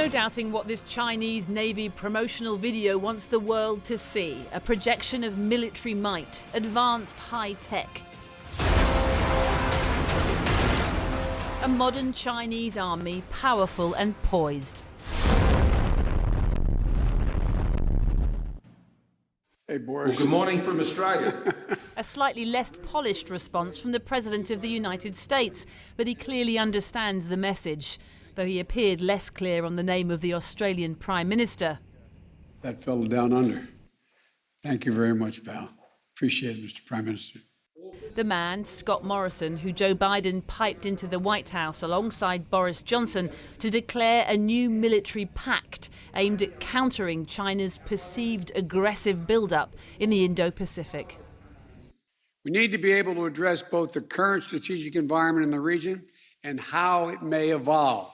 no doubting what this Chinese Navy promotional video wants the world to see. A projection of military might, advanced high tech. A modern Chinese army, powerful and poised. Hey, Boris. Well, good morning from Australia. A slightly less polished response from the President of the United States, but he clearly understands the message, though he appeared less clear on the name of the Australian Prime Minister. That fellow down under. Thank you very much, pal. Appreciate it, Mr. Prime Minister. The man, Scott Morrison, who Joe Biden piped into the White House alongside Boris Johnson to declare a new military pact aimed at countering China's perceived aggressive build-up in the Indo-Pacific. We need to be able to address both the current strategic environment in the region and how it may evolve,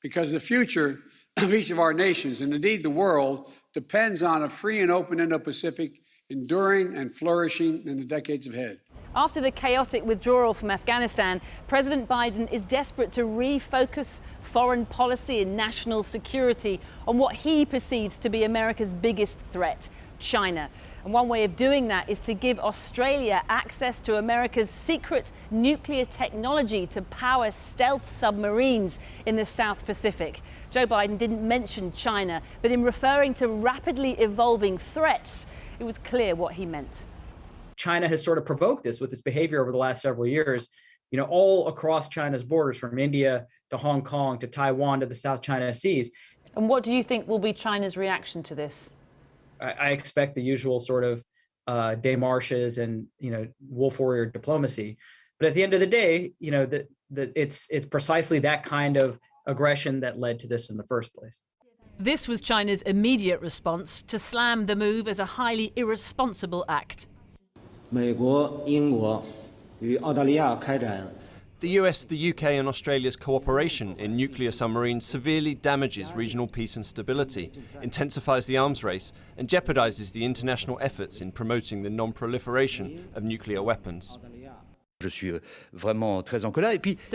because the future of each of our nations, and indeed the world, depends on a free and open Indo-Pacific enduring and flourishing in the decades ahead. After the chaotic withdrawal from Afghanistan, President Biden is desperate to refocus foreign policy and national security on what he perceives to be America's biggest threat, China. And one way of doing that is to give Australia access to America's secret nuclear technology to power stealth submarines in the South Pacific. Joe Biden didn't mention China, but in referring to rapidly evolving threats, it was clear what he meant. China has sort of provoked this with its behavior over the last several years, you know, all across China's borders, from India to Hong Kong to Taiwan to the South China Seas. And what do you think will be China's reaction to this? I expect the usual sort of démarches and, you know, wolf warrior diplomacy. But at the end of the day, you know, it's precisely that kind of aggression that led to this in the first place. This was China's immediate response to slam the move as a highly irresponsible act. The US, the UK and Australia's cooperation in nuclear submarines severely damages regional peace and stability, intensifies the arms race and jeopardises the international efforts in promoting the non-proliferation of nuclear weapons. The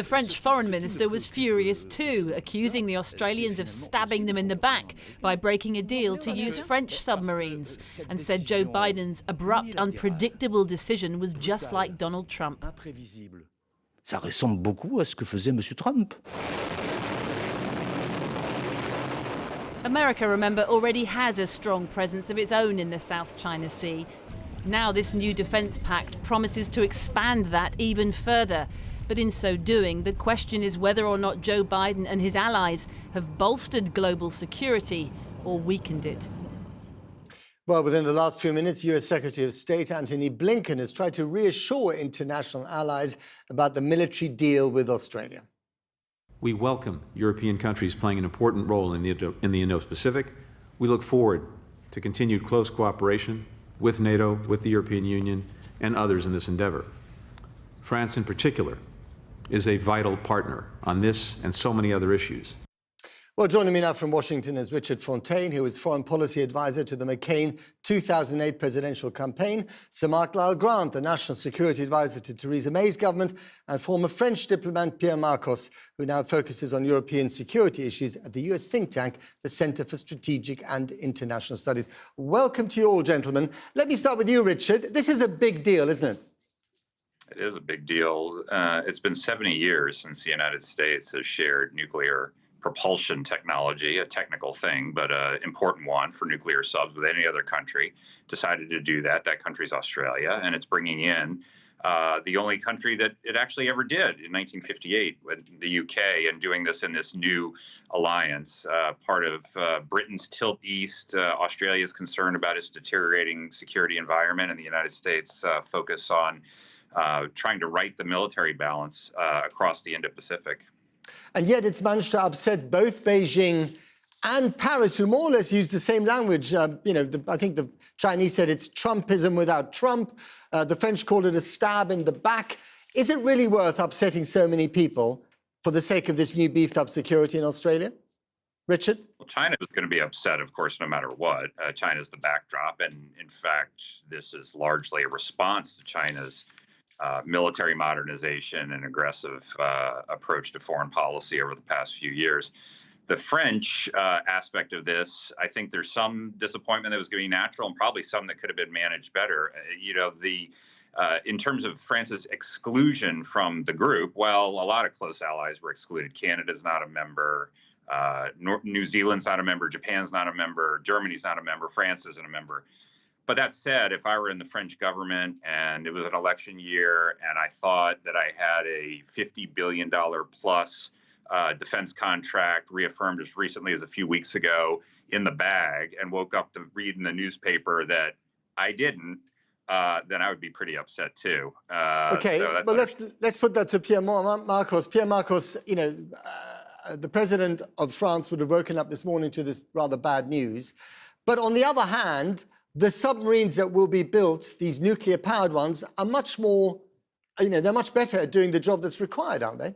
French foreign minister was furious too, accusing the Australians of stabbing them in the back by breaking a deal to use French submarines, and said Joe Biden's abrupt, unpredictable decision was just like Donald Trump. Ça ressemble beaucoup à ce que faisait Monsieur Trump. America, remember, already has a strong presence of its own in the South China Sea. Now this new defence pact promises to expand that even further. But in so doing, the question is whether or not Joe Biden and his allies have bolstered global security or weakened it. Well, within the last few minutes, US Secretary of State Antony Blinken has tried to reassure international allies about the military deal with Australia. We welcome European countries playing an important role in the Indo-Pacific. We look forward to continued close cooperation with NATO, with the European Union, and others in this endeavor. France, in particular, is a vital partner on this and so many other issues. Well, joining me now from Washington is Richard Fontaine, who is Foreign Policy Advisor to the McCain 2008 presidential campaign, Sir Mark Lyle Grant, the National Security Advisor to Theresa May's government, and former French diplomat Pierre Marcos, who now focuses on European security issues at the US think tank, the Centre for Strategic and International Studies. Welcome to you all, gentlemen. Let me start with you, Richard. This is a big deal, isn't it? It is a big deal. It's been 70 years since the United States has shared nuclear propulsion technology, a technical thing, but an important one for nuclear subs with any other country. Decided to do that. That country's Australia, and it's bringing in the only country that it actually ever did in 1958 with the UK, and doing this in this new alliance, part of Britain's tilt east. Australia is concerned about its deteriorating security environment, and the United States focus on trying to right the military balance across the Indo-Pacific. And yet it's managed to upset both Beijing and Paris, who more or less use the same language. I think the Chinese said it's Trumpism without Trump. The French called it a stab in the back. Is it really worth upsetting so many people for the sake of this new beefed-up security in Australia? Richard? Well, China is going to be upset, of course, no matter what. China's the backdrop. And in fact, this is largely a response to China's military modernization and aggressive approach to foreign policy over the past few years. The French aspect of this, I think there's some disappointment that was going to be natural, and probably some that could have been managed better. In terms of France's exclusion from the group, well, a lot of close allies were excluded. Canada's not a member. New Zealand's not a member. Japan's not a member. Germany's not a member. France isn't a member. But that said, if I were in the French government and it was an election year and I thought that I had a $50 billion plus defense contract reaffirmed as recently as a few weeks ago in the bag and woke up to read in the newspaper that I didn't, then I would be pretty upset too. Okay, so but let's put that to Pierre Marcos. Pierre Marcos, the president of France would have woken up this morning to this rather bad news. But on the other hand, the submarines that will be built, these nuclear-powered ones, are much more, they're much better at doing the job that's required, aren't they?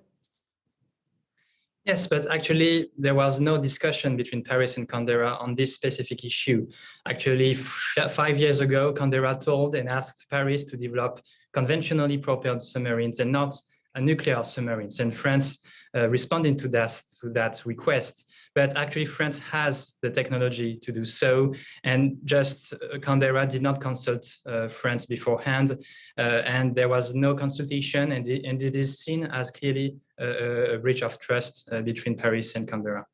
Yes, but actually there was no discussion between Paris and Canberra on this specific issue. Actually, 5 years ago, Canberra told and asked Paris to develop conventionally propelled submarines and not nuclear submarines. And France responded to that request. But actually, France has the technology to do so. And just Canberra did not consult France beforehand. And there was no consultation. And it is seen as clearly a breach of trust between Paris and Canberra.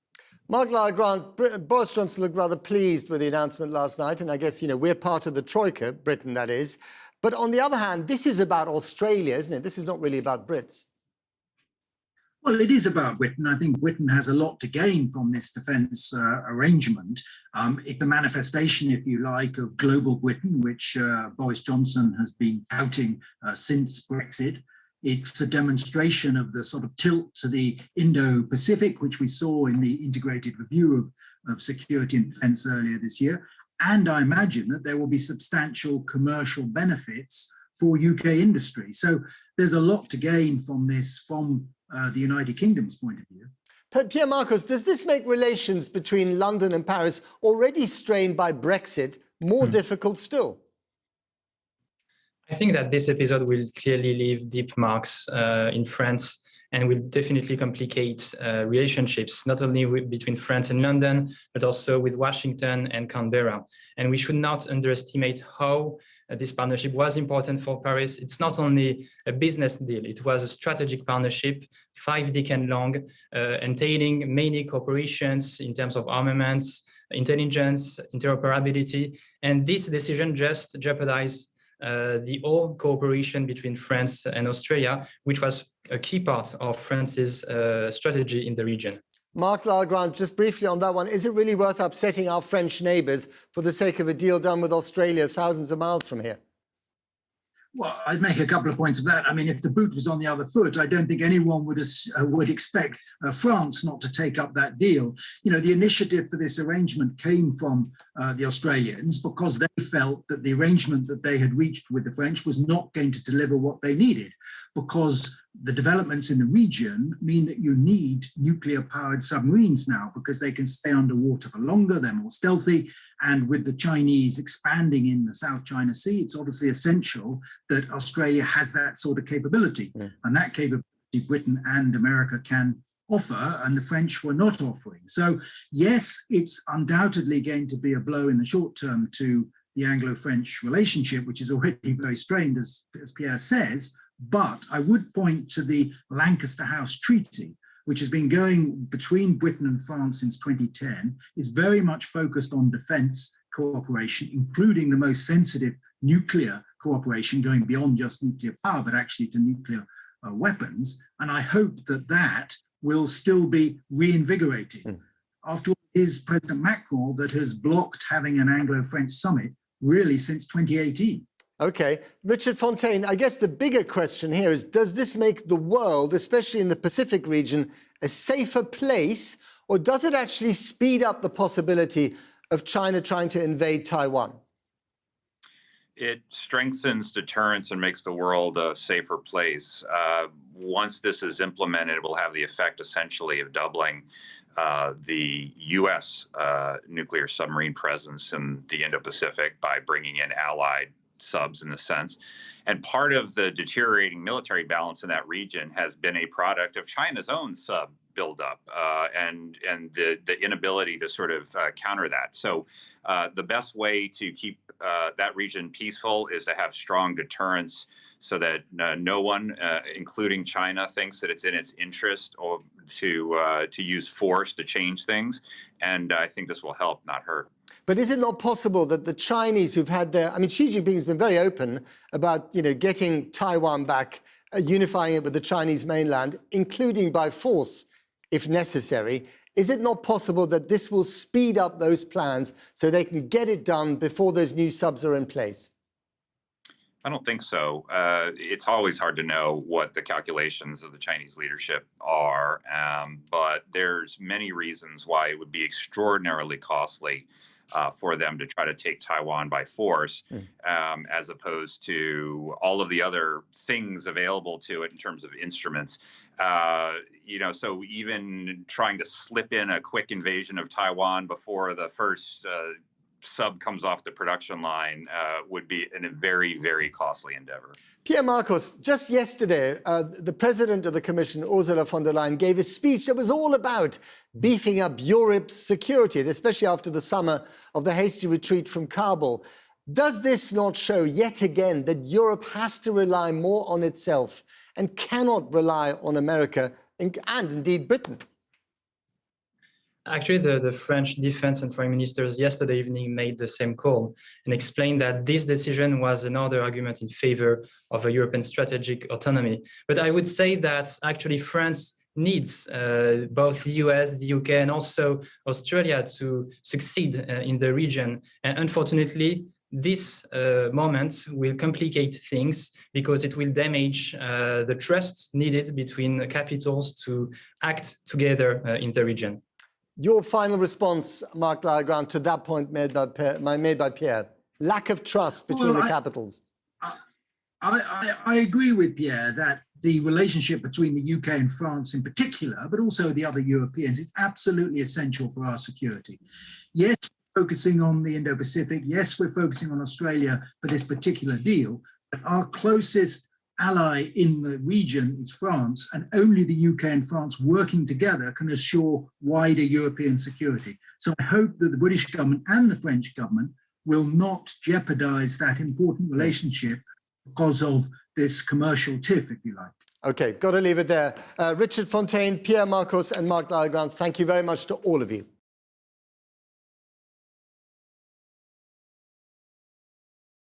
Mark Lyle-Grant, Boris Johnson looked rather pleased with the announcement last night. And I guess, we're part of the Troika, Britain, that is. But on the other hand, this is about Australia, isn't it? This is not really about Brits. Well, it is about Britain. I think Britain has a lot to gain from this defence arrangement. It's a manifestation, if you like, of global Britain, which Boris Johnson has been touting since Brexit. It's a demonstration of the sort of tilt to the Indo-Pacific, which we saw in the integrated review of security and defence earlier this year. And I imagine that there will be substantial commercial benefits for UK industry. So there's a lot to gain from this from the United Kingdom's point of view. Pierre Marcos, does this make relations between London and Paris, already strained by Brexit, more difficult still? I think that this episode will clearly leave deep marks in France and will definitely complicate relationships, not only between France and London, but also with Washington and Canberra. And we should not underestimate how this partnership was important for Paris. It's not only a business deal, it was a strategic partnership, 5 decades long, entailing many cooperations in terms of armaments, intelligence, interoperability. And this decision just jeopardized the whole cooperation between France and Australia, which was a key part of France's strategy in the region. Mark Lyle-Grant, just briefly on that one, is it really worth upsetting our French neighbours for the sake of a deal done with Australia thousands of miles from here? Well, I'd make a couple of points of that. I mean, if the boot was on the other foot, I don't think anyone would expect France not to take up that deal. The initiative for this arrangement came from the Australians because they felt that the arrangement that they had reached with the French was not going to deliver what they needed, because the developments in the region mean that you need nuclear-powered submarines now because they can stay underwater for longer, they're more stealthy. And with the Chinese expanding in the South China Sea, it's obviously essential that Australia has that sort of capability. Yeah. And that capability Britain and America can offer, and the French were not offering. So yes, it's undoubtedly going to be a blow in the short term to the Anglo-French relationship, which is already very strained, as Pierre says. But I would point to the Lancaster House Treaty, which has been going between Britain and France since 2010, is very much focused on defence cooperation, including the most sensitive nuclear cooperation, going beyond just nuclear power, but actually to nuclear weapons. And I hope that that will still be reinvigorated. After all, it is President Macron that has blocked having an Anglo-French summit really since 2018. Okay. Richard Fontaine, I guess the bigger question here is, does this make the world, especially in the Pacific region, a safer place, or does it actually speed up the possibility of China trying to invade Taiwan? It strengthens deterrence and makes the world a safer place. Once this is implemented, it will have the effect essentially of doubling the U.S. Nuclear submarine presence in the Indo-Pacific by bringing in allied subs in a sense. And part of the deteriorating military balance in that region has been a product of China's own sub buildup and the inability to sort of counter that. So the best way to keep that region peaceful is to have strong deterrence, so that no one, including China, thinks that it's in its interest or to use force to change things. And I think this will help, not hurt. But is it not possible that the Chinese who've had their, I mean, Xi Jinping has been very open about, getting Taiwan back, unifying it with the Chinese mainland, including by force, if necessary. Is it not possible that this will speed up those plans so they can get it done before those new subs are in place? I don't think so. It's always hard to know what the calculations of the Chinese leadership are, but there's many reasons why it would be extraordinarily costly for them to try to take Taiwan by force, as opposed to all of the other things available to it in terms of instruments. So even trying to slip in a quick invasion of Taiwan before the first sub comes off the production line would be a very, very costly endeavor. Pierre Marcos, just yesterday, the president of the Commission, Ursula von der Leyen, gave a speech that was all about beefing up Europe's security, especially after the summer of the hasty retreat from Kabul. Does this not show yet again that Europe has to rely more on itself and cannot rely on America and indeed Britain? Actually, the French defense and foreign ministers yesterday evening made the same call and explained that this decision was another argument in favor of a European strategic autonomy. But I would say that actually France needs both the US, the UK, and also Australia to succeed in the region. And unfortunately, this moment will complicate things because it will damage the trust needed between capitals to act together in the region. Your final response, Mark Lyle-Grant, to that point made by Pierre. Lack of trust between the capitals. I agree with Pierre that the relationship between the UK and France in particular, but also the other Europeans, is absolutely essential for our security. Yes, we're focusing on the Indo-Pacific. Yes, we're focusing on Australia for this particular deal. But our closest ally in the region is France, and only the UK and France working together can assure wider European security. So I hope that the British government and the French government will not jeopardize that important relationship because of this commercial tiff, if you like. Okay, got to leave it there. Richard Fontaine, Pierre Marcos, and Mark Lyle-Grant, thank you very much to all of you.